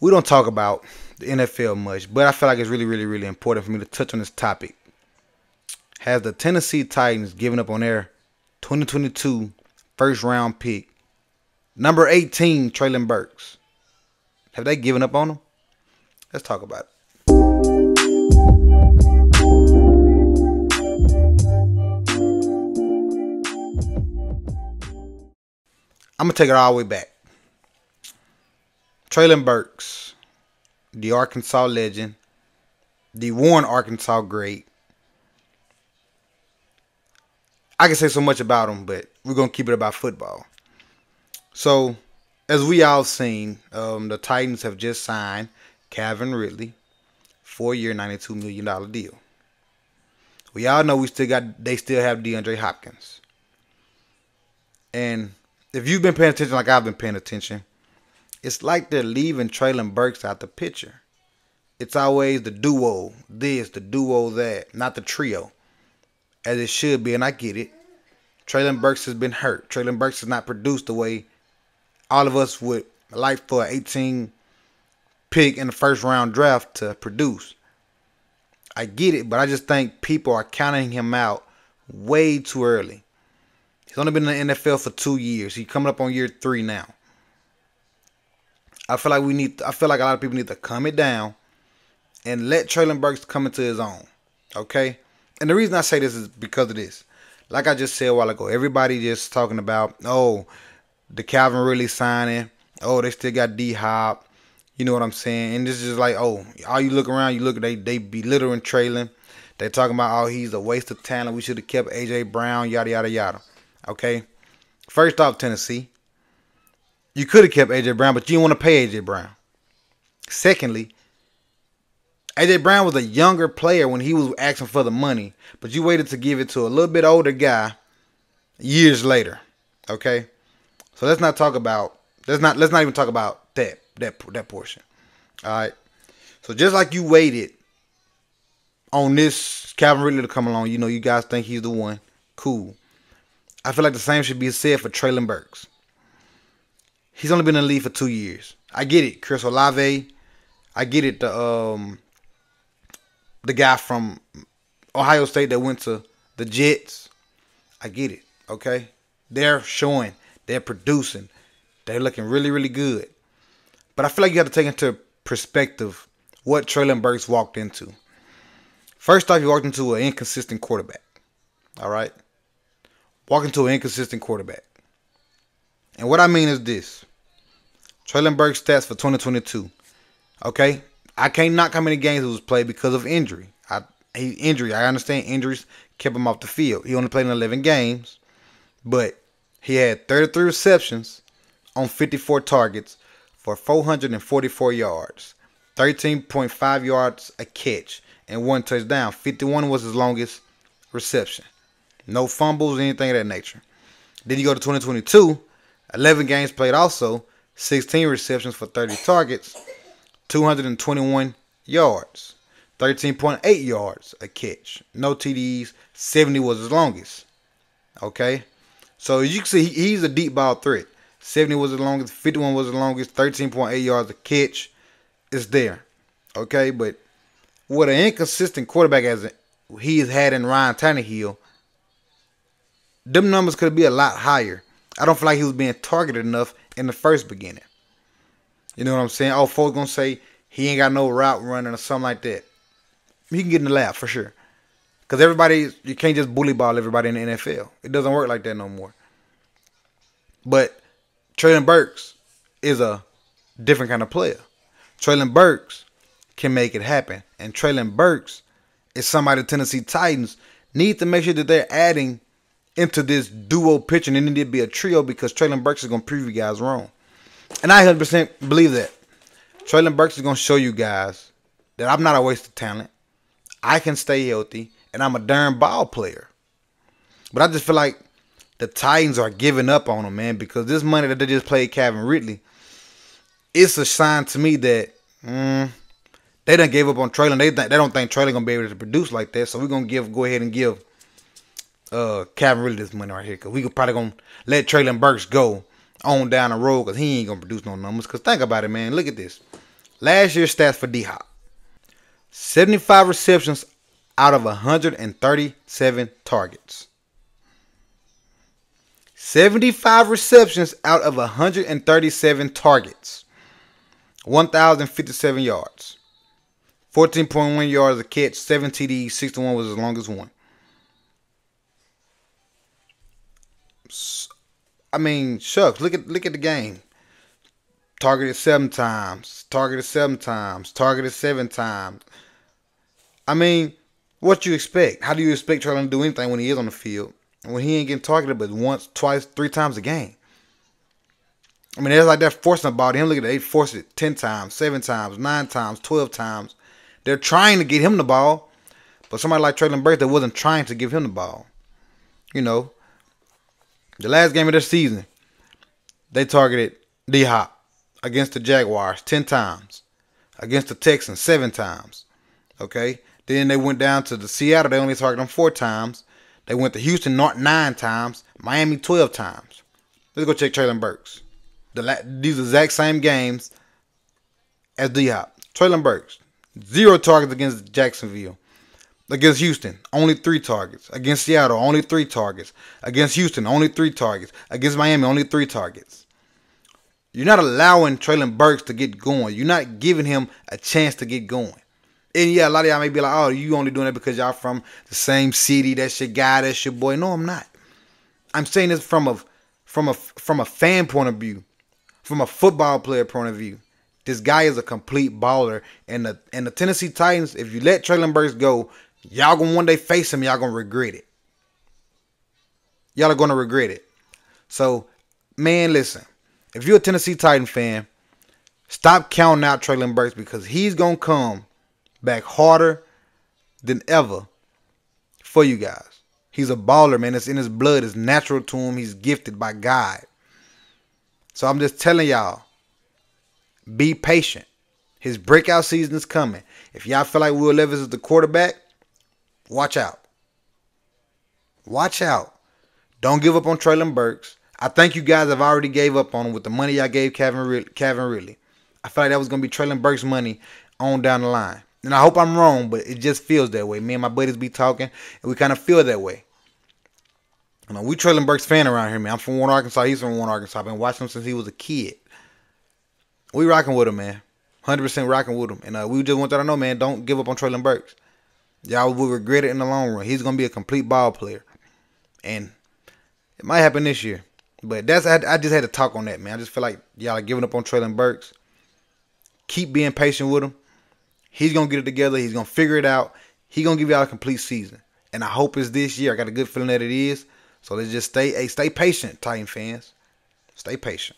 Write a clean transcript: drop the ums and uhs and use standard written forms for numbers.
We don't talk about the NFL much, but I feel like it's really, really, really important for me to touch on this topic. Has the Tennessee Titans given up on their 2022 first round pick, number 18, Treylon Burks? Have they given up on him? Let's talk about it. I'm going to take it all the way back. Treylon Burks, the Arkansas legend, the Warren, Arkansas great. I can say so much about him, but we're going to keep it about football. So, as we all seen, the Titans have just signed Calvin Ridley, 4-year, $92 million deal. We all know they still have DeAndre Hopkins. And if you've been paying attention like I've been paying attention, it's like they're leaving Treylon Burks out the picture. It's always the duo this, the duo that, not the trio, as it should be, and I get it. Treylon Burks has been hurt. Treylon Burks has not produced the way all of us would like for an 18 pick in the first round draft to produce. I get it, but I just think people are counting him out way too early. He's only been in the NFL for 2 years. He's coming up on year 3 now. I feel like a lot of people need to calm it down and let Treylon Burks come into his own. Okay? And the reason I say this is because of this. Like I just said a while ago, everybody just talking about, oh, the Calvin Ridley signing. Oh, they still got D-Hop. You know what I'm saying? And this is just like, oh, all you look around, they belittling Treylon. They talking about, oh, he's a waste of talent. We should have kept A.J. Brown, yada, yada, yada. Okay? First off, Tennessee, you could have kept A.J. Brown, but you didn't want to pay A.J. Brown. Secondly, A.J. Brown was a younger player when he was asking for the money, but you waited to give it to a little bit older guy years later. Okay? So let's not even talk about that portion. All right? So just like you waited on this Calvin Ridley to come along, you know, you guys think he's the one. Cool. I feel like the same should be said for Treylon Burks. He's only been in the league for 2 years. I get it, Chris Olave. I get it, the guy from Ohio State that went to the Jets. I get it, okay? They're showing. They're producing. They're looking really, really good. But I feel like you have to take into perspective what Treylon Burks walked into. First off, he walked into an inconsistent quarterback. All right? Walked into an inconsistent quarterback. And what I mean is this. Treylon Burks' stats for 2022. Okay? I can't knock how many games he was played because of injury. I understand injuries kept him off the field. He only played in 11 games. But he had 33 receptions on 54 targets for 444 yards. 13.5 yards a catch and 1 touchdown. 51 was his longest reception. No fumbles, anything of that nature. Then you go to 2022. 11 games played also. 16 receptions for 30 targets. 221 yards. 13.8 yards a catch. No TDs. 70 was his longest. Okay? So as you can see, he's a deep ball threat. 70 was his longest. 51 was his longest. 13.8 yards a catch. It's there. Okay? But with an inconsistent quarterback as he's had in Ryan Tannehill, them numbers could be a lot higher. I don't feel like he was being targeted enough in the first beginning. You know what I'm saying? Oh, folks going to say he ain't got no route running or something like that. He can get in the lab for sure. Because you can't just bully ball everybody in the NFL. It doesn't work like that no more. But Treylon Burks is a different kind of player. Treylon Burks can make it happen. And Treylon Burks is somebody the Tennessee Titans need to make sure that they're adding into this duo pitch, and it need to be a trio because Treylon Burks is going to prove you guys wrong. And I 100% believe that. Treylon Burks is going to show you guys that I'm not a waste of talent. I can stay healthy, and I'm a darn ball player. But I just feel like the Titans are giving up on him, man, because this money that they just paid Calvin Ridley, it's a sign to me that they done gave up on Treylon. They don't think Treylon going to be able to produce like that, so we're going to go ahead and give Calvin Ridley this money right here, because we could probably going to let Treylon Burks go on down the road because he ain't going to produce no numbers. Because think about it, man. Look at this. Last year's stats for D-Hop. 75 receptions out of 137 targets. 75 receptions out of 137 targets. 1,057 yards. 14.1 yards a catch, 7 TDs, 61 was his longest one. I mean, shucks, look at the game. Targeted 7 times. Targeted 7 times. Targeted 7 times. I mean, what you expect? How do you expect Treylon to do anything when he is on the field? When he ain't getting targeted but once, twice, 3 times a game. I mean, it's like they're forcing the ball to him. Look at that. They force it 10 times, 7 times, 9 times, 12 times. They're trying to get him the ball. But somebody like Treylon Burks that wasn't trying to give him the ball. You know, the last game of their season, they targeted D-Hop against the Jaguars 10 times. Against the Texans 7 times. Okay? Then they went down to the Seattle. They only targeted them 4 times. They went to Houston 9 times. Miami 12 times. Let's go check Treylon Burks. These exact same games as D-Hop. Treylon Burks, 0 targets against Jacksonville. Against Houston, only 3 targets. Against Seattle, only 3 targets. Against Houston, only 3 targets. Against Miami, only 3 targets. You're not allowing Treylon Burks to get going. You're not giving him a chance to get going. And yeah, a lot of y'all may be like, oh, you only doing that because y'all from the same city. That's your guy. That's your boy. No, I'm not. I'm saying this from a fan point of view. From a football player point of view. This guy is a complete baller. And the Tennessee Titans, if you let Treylon Burks go, y'all gonna one day face him. Y'all gonna regret it. Y'all are gonna regret it. So, man, listen. If you're a Tennessee Titan fan, stop counting out Treylon Burks because he's gonna come back harder than ever for you guys. He's a baller, man. It's in his blood. It's natural to him. He's gifted by God. So I'm just telling y'all, be patient. His breakout season is coming. If y'all feel like Will Levis is the quarterback, watch out. Watch out. Don't give up on Treylon Burks. I think you guys have already gave up on him with the money y'all gave Calvin Ridley. I feel like that was going to be Treylon Burks' money on down the line. And I hope I'm wrong, but it just feels that way. Me and my buddies be talking, and we kind of feel that way. You know, we Treylon Burks fan around here, man. I'm from Warren, Arkansas. He's from Warren, Arkansas. I've been watching him since he was a kid. We rocking with him, man. 100% rocking with him. And we just want y'all to know, man, don't give up on Treylon Burks. Y'all will regret it in the long run. He's going to be a complete ball player. And it might happen this year. But I just had to talk on that, man. I just feel like y'all are giving up on Treylon Burks. Keep being patient with him. He's going to get it together. He's going to figure it out. He's going to give y'all a complete season. And I hope it's this year. I got a good feeling that it is. So let's just stay patient, Titan fans. Stay patient.